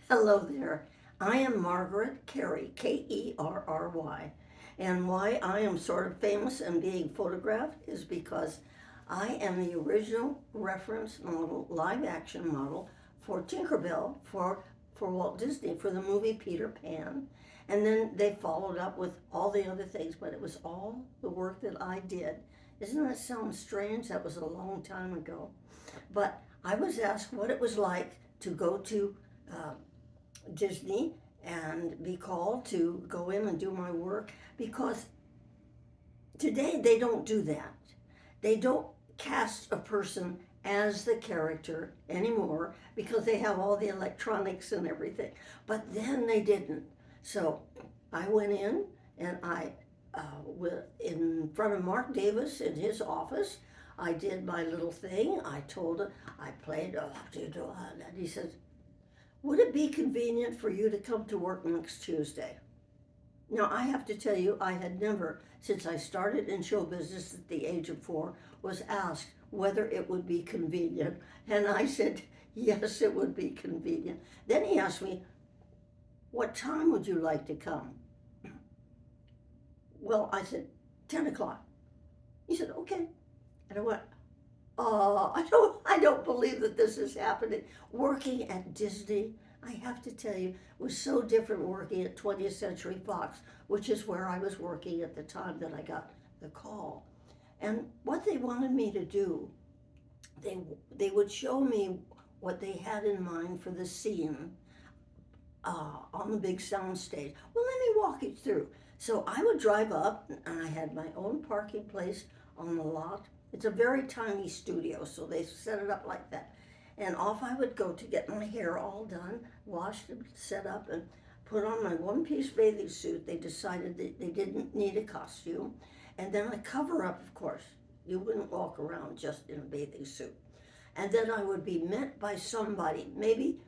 Hello there. I am Margaret Kerry, Kerry. And why I am sort of famous and being photographed is because I am the original reference model, live action model for Tinkerbell for Walt Disney for the movie Peter Pan. And then they followed up with all the other things, but it was all the work that I did. Doesn't that sound strange? That was a long time ago. But I was asked what it was like to go to uh, Disney and be called to go in and do my work because today they don't do that. They don't cast a person as the character anymore because they have all the electronics and everything. But then they didn't. So I went in and in front of Marc Davis in his office, I did my little thing. I told him, I played, and he says, would it be convenient for you to come to work next Tuesday? Now, I have to tell you, I had never, since I started in show business at the age of 4, was asked whether it would be convenient. And I said, yes, it would be convenient. Then he asked me, what time would you like to come? Well, I said, 10 o'clock. He said, okay. And I went, I don't believe that this is happening. Working at Disney, I have to tell you, was so different working at 20th Century Fox, which is where I was working at the time that I got the call. And what they wanted me to do, they would show me what they had in mind for the scene on the big sound stage. Well, let me walk you through. So I would drive up, and I had my own parking place on the lot. It's a very tiny studio, so they set it up like that. And off I would go to get my hair all done, washed and set up, and put on my one-piece bathing suit. They decided that they didn't need a costume. And then a cover-up, of course. You wouldn't walk around just in a bathing suit. And then I would be met by somebody, maybe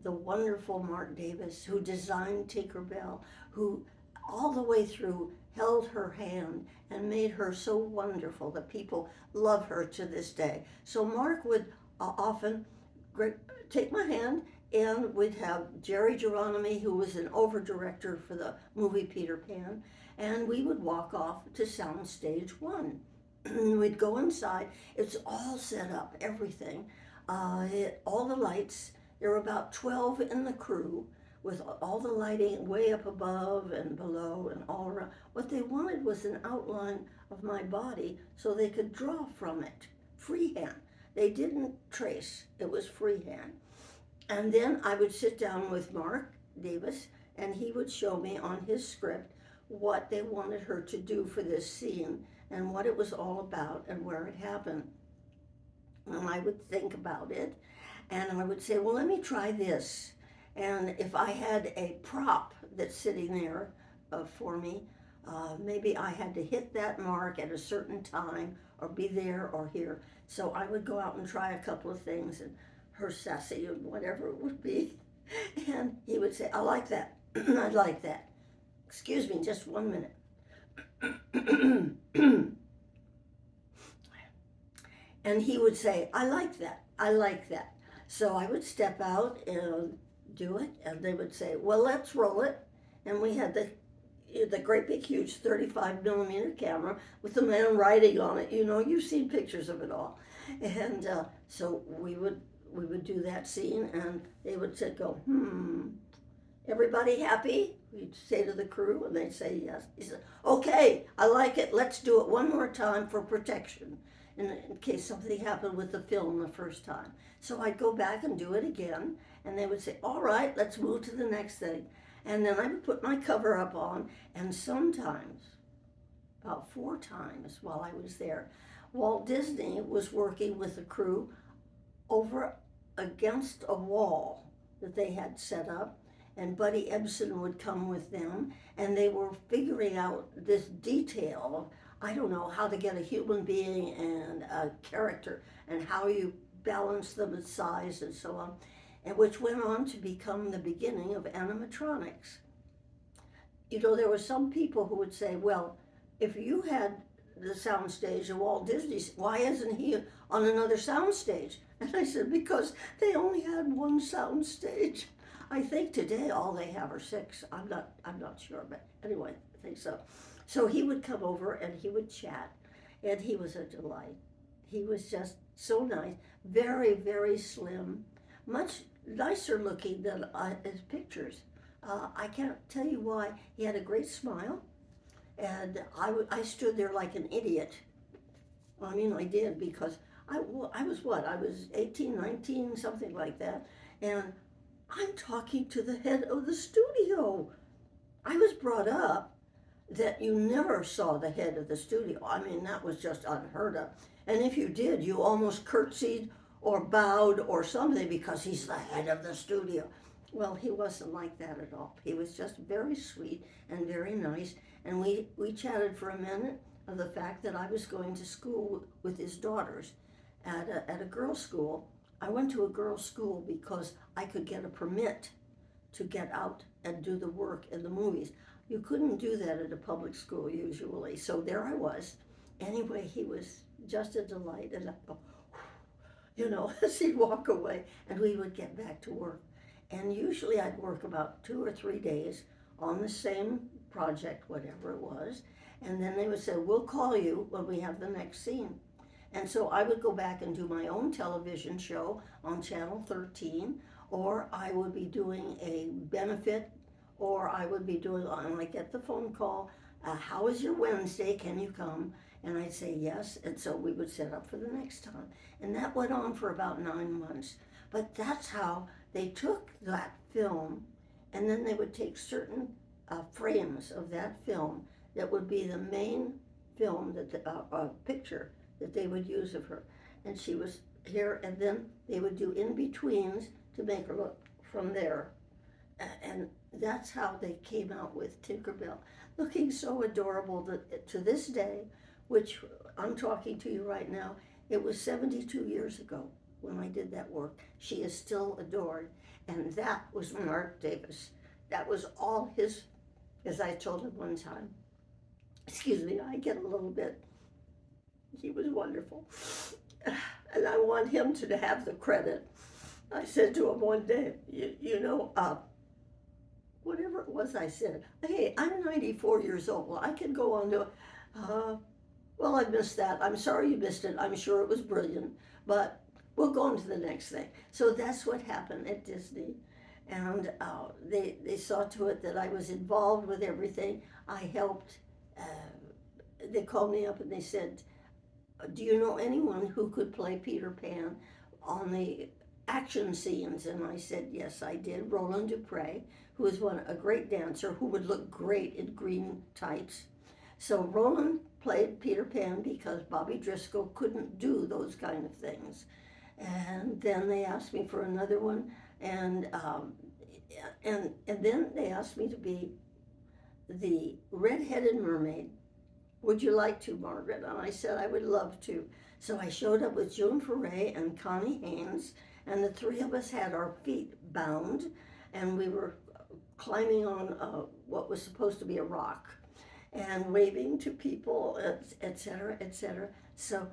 the wonderful Marc Davis, who designed Tinkerbell, who all the way through held her hand and made her so wonderful that people love her to this day. So Marc would often take my hand, and we'd have Jerry Geronimi, who was an over director for the movie Peter Pan, and we would walk off to sound stage 1. We'd go inside. It's all set up, everything. All the lights. There were about 12 in the crew, with all the lighting way up above and below and all around. What they wanted was an outline of my body so they could draw from it, freehand. They didn't trace, it was freehand. And then I would sit down with Marc Davis, and he would show me on his script what they wanted her to do for this scene and what it was all about and where it happened. And I would think about it, and I would say, well, let me try this. And if I had a prop that's sitting there for me, maybe I had to hit that mark at a certain time or be there or here. So I would go out and try a couple of things, and her sassy and whatever it would be. And he would say, I like that. I like that. Excuse me, just 1 minute. And he would say, I like that. I like that. So I would step out and do it, and they would say, well, let's roll it. And we had the great big huge 35 millimeter camera with the man writing on it. You know, you've seen pictures of it all. And so we would do that scene, and they would say, go, everybody happy? We'd say to the crew, and they'd say yes. He said, okay, I like it. Let's do it one more time for protection in case something happened with the film the first time. So I'd go back and do it again, and they would say, all right, let's move to the next thing. And then I would put my cover up on, and sometimes, about 4 times while I was there, Walt Disney was working with the crew over against a wall that they had set up, and Buddy Ebsen would come with them, and they were figuring out this detail of, I don't know, how to get a human being and a character and how you balance them in size and so on, and which went on to become the beginning of animatronics. You know, there were some people who would say, well, if you had the soundstage of Walt Disney's, why isn't he on another soundstage? And I said, because they only had one soundstage. I think today all they have are 6. I'm not sure, but anyway, I think so. So he would come over and he would chat, and he was a delight. He was just so nice, very, very slim, much nicer looking than his pictures. I can't tell you why. He had a great smile, and I stood there like an idiot. I mean, I did, because I was what? I was 18, 19, something like that. And I'm talking to the head of the studio. I was brought up that you never saw the head of the studio. I mean, that was just unheard of. And if you did, you almost curtsied or bowed or something, because he's the head of the studio. Well, he wasn't like that at all. He was just very sweet and very nice. And we chatted for a minute of the fact that I was going to school with his daughters at a girls' school. I went to a girls' school because I could get a permit to get out and do the work in the movies. You couldn't do that at a public school usually. So there I was. Anyway, he was just a delight. And I go, as he'd walk away, and we would get back to work. And usually I'd work about 2 or 3 days on the same project, whatever it was. And then they would say, we'll call you when we have the next scene. And so I would go back and do my own television show on Channel 13, or I would be doing a benefit, or I would be doing, and I get the phone call, how is your Wednesday, can you come? And I'd say yes, and so we would set up for the next time. And that went on for about 9 months. But that's how they took that film, and then they would take certain frames of that film that would be the main film, that the picture that they would use of her. And she was here, and then they would do in-betweens to make her look from there. And that's how they came out with Tinkerbell, looking so adorable that to this day, which I'm talking to you right now, it was 72 years ago when I did that work. She is still adored. And that was Marc Davis. That was all his, as I told him one time. Excuse me, I get a little bit. He was wonderful. And I want him to have the credit. I said to him one day, whatever it was I said, hey, I'm 94 years old. Well, I can go on to, well, I missed that. I'm sorry you missed it. I'm sure it was brilliant. But we'll go on to the next thing. So that's what happened at Disney. And they saw to it that I was involved with everything. I helped. They called me up and they said, do you know anyone who could play Peter Pan on the action scenes? And I said, yes, I did. Roland Dupre, who was a great dancer who would look great in green tights. So Roland played Peter Pan because Bobby Driscoll couldn't do those kind of things. And then they asked me for another one, and then they asked me to be the red-headed mermaid. Would you like to, Margaret? And I said I would love to. So I showed up with June Foray and Connie Haynes, and the three of us had our feet bound, and we were climbing on what was supposed to be a rock, and waving to people, etc., etc. So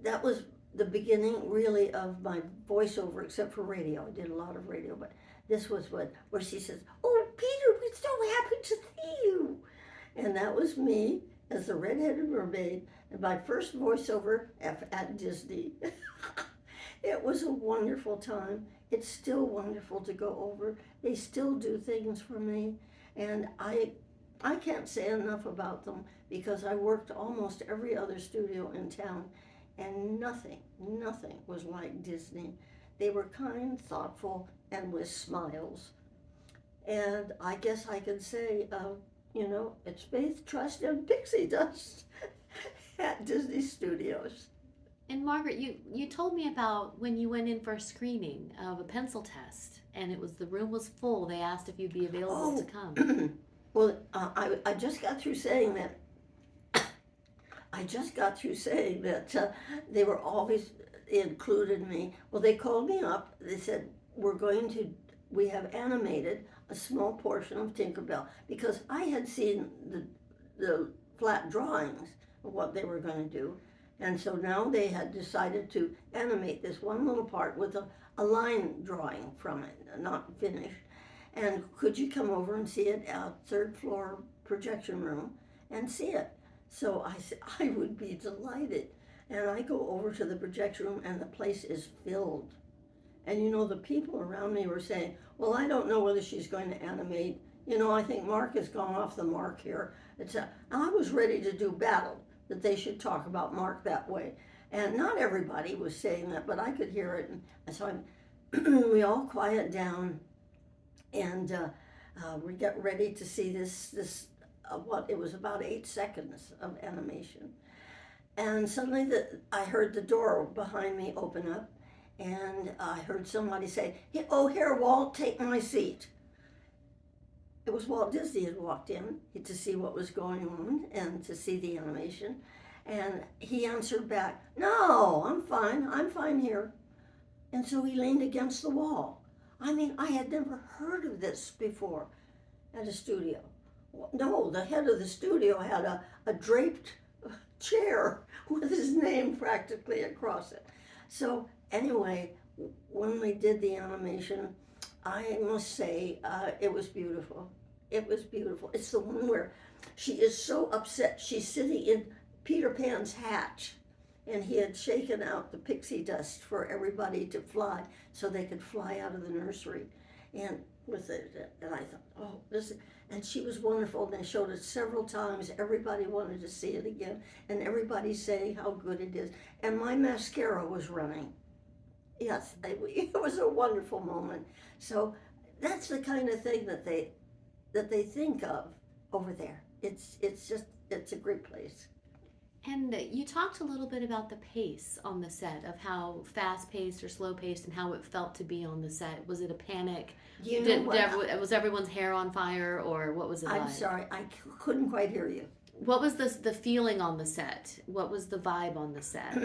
that was the beginning, really, of my voiceover, except for radio. I did a lot of radio, but this was where she says, "Oh, Peter, we're so happy to see you," and that was me as the red-headed mermaid, and my first voiceover at Disney. It was a wonderful time. It's still wonderful to go over. They still do things for me, and I can't say enough about them, because I worked almost every other studio in town, and nothing was like Disney. They were kind, thoughtful, and with smiles. And I guess I can say, it's faith, trust, and pixie dust at Disney Studios. And Margaret, you told me about when you went in for a screening of a pencil test, and the room was full. They asked if you'd be available to come. Well, I just got through saying that. They were always included me. Well, they called me up. They said, we have animated a small portion of Tinkerbell, because I had seen the flat drawings of what they were going to do. And so now they had decided to animate this one little part with a line drawing from it, not finished. And could you come over and see it at third floor projection room and see it? So I said, I would be delighted. And I go over to the projection room and the place is filled. And you know, the people around me were saying, well, I don't know whether she's going to animate. You know, I think Marc has gone off the mark here. I was ready to do battle, that they should talk about Marc that way. And not everybody was saying that, but I could hear it. And so we all quiet down, and we get ready to see this it was about 8 seconds of animation. And suddenly I heard the door behind me open up, and I heard somebody say, oh, here, Walt, take my seat. It was Walt Disney had walked in to see what was going on and to see the animation. And he answered back, no, I'm fine here. And so he leaned against the wall. I mean, I had never heard of this before at a studio. No, the head of the studio had a draped chair with his name practically across it. So anyway, when we did the animation, I must say, it was beautiful. It was beautiful. It's the one where she is so upset. She's sitting in Peter Pan's hatch, and he had shaken out the pixie dust for everybody to fly so they could fly out of the nursery. And with it, and I thought, oh, and she was wonderful. And they showed it several times. Everybody wanted to see it again, and everybody's saying how good it is. And my mascara was running. Yes, it was a wonderful moment. So that's the kind of thing that they think of over there. It's a great place. And you talked a little bit about the pace on the set, of how fast-paced or slow-paced and how it felt to be on the set. Was it a panic? Was everyone's hair on fire, or what was it like? I'm sorry, I couldn't quite hear you. What was the feeling on the set? What was the vibe on the set?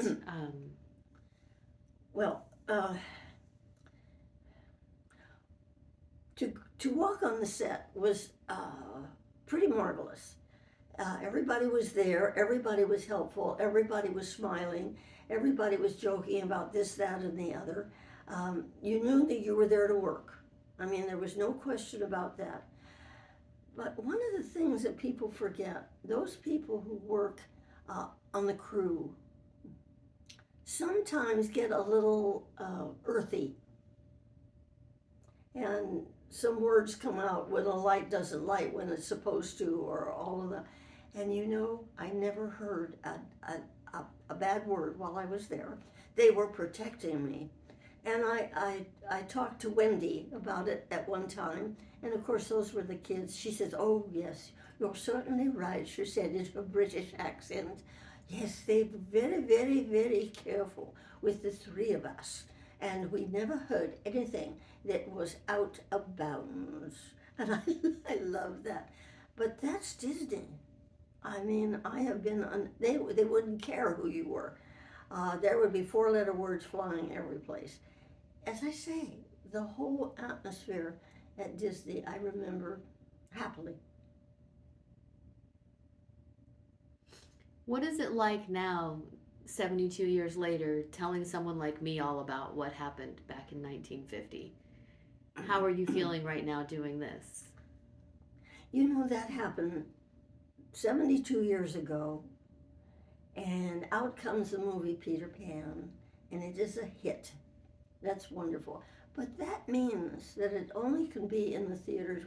Well, to walk on the set was pretty marvelous. Everybody was there, everybody was helpful, everybody was smiling, everybody was joking about this, that, and the other. You knew that you were there to work. I mean, there was no question about that. But one of the things that people forget, those people who work on the crew sometimes get a little earthy. And some words come out when a light doesn't light when it's supposed to, or all of that. And you know, I never heard a bad word while I was there. They were protecting me. And I talked to Wendy about it at one time. And of course, those were the kids. She says, oh, yes, you're certainly right, she said in her British accent. Yes, they were very, very, very careful with the three of us. And we never heard anything that was out of bounds. And I love that. But that's Disney. I mean, I have been they wouldn't care who you were. There would be 4-letter words flying every place. As I say, the whole atmosphere at Disney, I remember happily. What is it like now, 72 years later, telling someone like me all about what happened back in 1950? How are you feeling right now doing this? You know, that happened 72 years ago, and out comes the movie Peter Pan, and it is a hit. That's wonderful. But that means that it only can be in the theaters,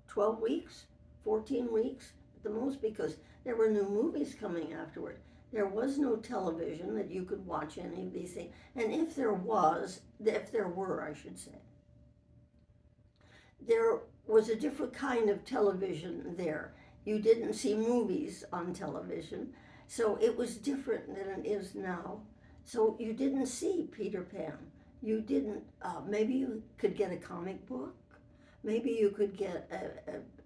12 weeks, 14 weeks at the most, because there were new movies coming afterward. There was no television that you could watch any of these things. And if there were, I should say, there was a different kind of television there. You didn't see movies on television, so it was different than it is now. So you didn't see Peter Pan. You didn't, maybe you could get a comic book. Maybe you could get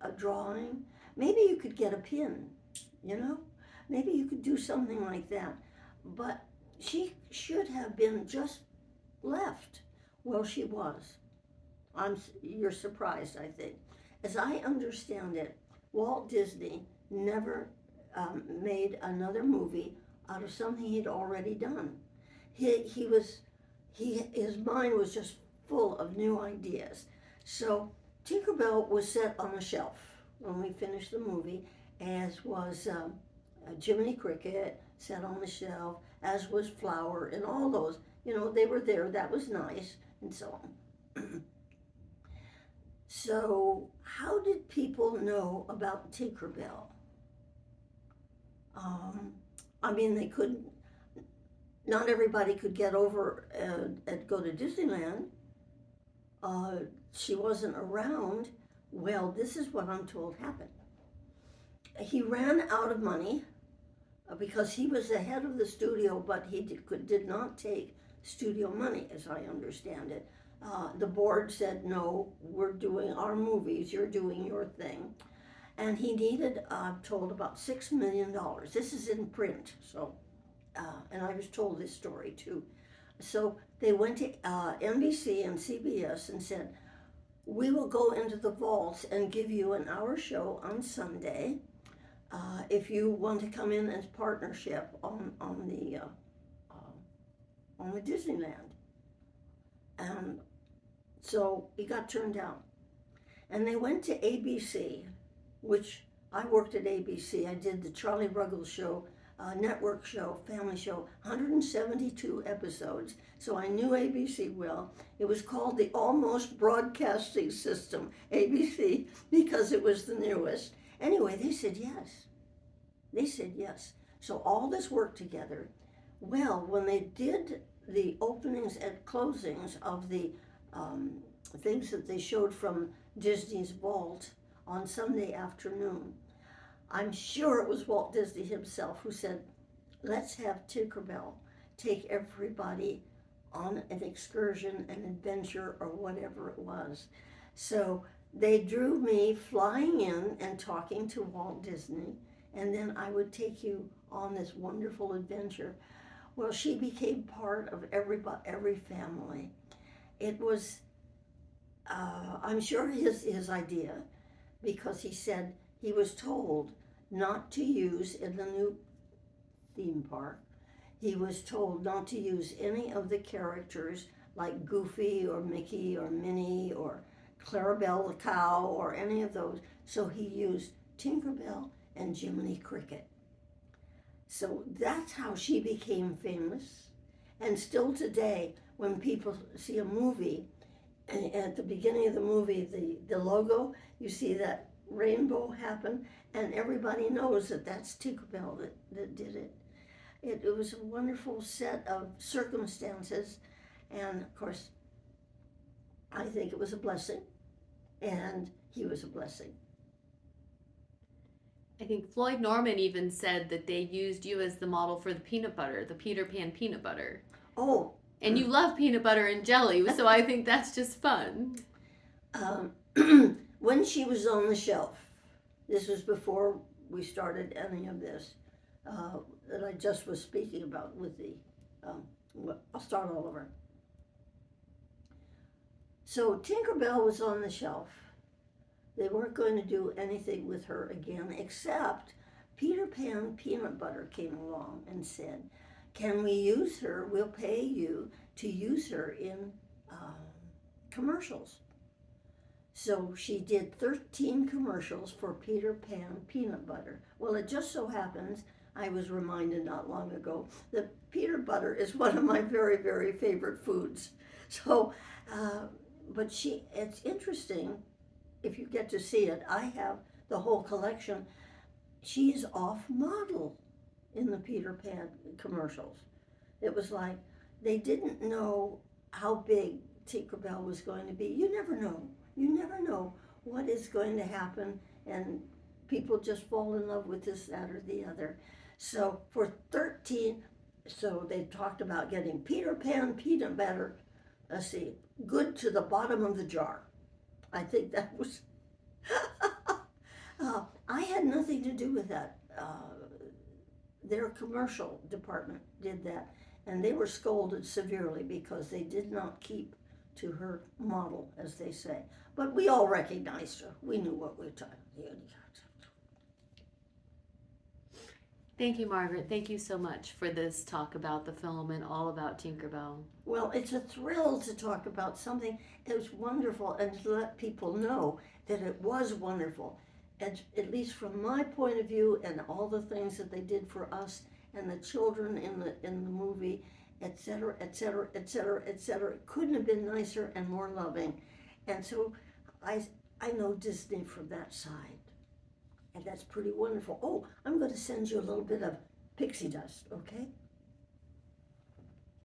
a drawing. Maybe you could get a pin, you know? Maybe you could do something like that. But she should have been just left. Well, she was. You're surprised, I think. As I understand it, Walt Disney never made another movie out of something he'd already done. His mind was just full of new ideas. So Tinkerbell was set on a shelf when we finished the movie, as was Jiminy Cricket set on the shelf, as was Flower, and all those. They were there. That was nice, and so on. So, how did people know about Tinkerbell? They couldn't. Not everybody could get over and go to Disneyland. She wasn't around. Well, this is what I'm told happened. He ran out of money because he was the head of the studio, but he did not take studio money, as I understand it. The board said, no, we're doing our movies, you're doing your thing. And he needed, I'm told, about $6 million. This is in print, so, and I was told this story too. So they went to NBC and CBS and said, we will go into the vaults and give you an hour show on Sunday if you want to come in as partnership on the Disneyland. And so he got turned down. And they went to ABC, which I worked at ABC. I did the Charlie Ruggles show, network show, family show, 172 episodes. So I knew ABC well. It was called the Almost Broadcasting System, ABC, because it was the newest. Anyway, they said yes. They said yes. So all this worked together. Well, when they did the openings and closings of the things that they showed from Disney's vault on Sunday afternoon, I'm sure it was Walt Disney himself who said, let's have Tinkerbell take everybody on an excursion, an adventure, or whatever it was. So they drew me flying in and talking to Walt Disney, and then I would take you on this wonderful adventure. Well, she became part of every family. It was, I'm sure his idea, because he said he was told not to use in the new theme park. He was told not to use any of the characters like Goofy or Mickey or Minnie or Clarabelle the cow or any of those. So he used Tinkerbell and Jiminy Cricket. So that's how she became famous. And still today, when people see a movie, and at the beginning of the movie, the logo, you see that rainbow happen, and everybody knows that that's Tinkerbell that did it. It was a wonderful set of circumstances, and of course, I think it was a blessing, and he was a blessing. I think Floyd Norman even said that they used you as the model for the peanut butter, the Peter Pan peanut butter. Oh. And you love peanut butter and jelly, so I think that's just fun. When she was on the shelf, this was before we started any of this, that I just was speaking about with the, I'll start all over. So Tinkerbell was on the shelf. They weren't going to do anything with her again, except Peter Pan Peanut Butter came along and said, can we use her? We'll pay you to use her in commercials. So she did 13 commercials for Peter Pan Peanut Butter. Well, it just so happens, I was reminded not long ago, that peanut butter is one of my very, very favorite foods. So, but it's interesting, if you get to see it, I have the whole collection. She's off model in the Peter Pan commercials. It was like, they didn't know how big Tinkerbell was going to be. You never know. You never know what is going to happen, and people just fall in love with this, that, or the other. So for 13, so they talked about getting Peter Pan peanut butter, let's see, good to the bottom of the jar. I think that was, I had nothing to do with that. Their commercial department did that, and they were scolded severely because they did not keep to her model, as they say. But we all recognized her. We knew what we were talking about. Thank you, Margaret. Thank you so much for this talk about the film and all about Tinkerbell. Well, it's a thrill to talk about something that was wonderful and to let people know that it was wonderful. And at least from my point of view, and all the things that they did for us and the children in the movie, etc., etc., etc., etc., it couldn't have been nicer and more loving. And so I know Disney from that side, and that's pretty wonderful. Oh, I'm going to send you a little bit of pixie dust, okay?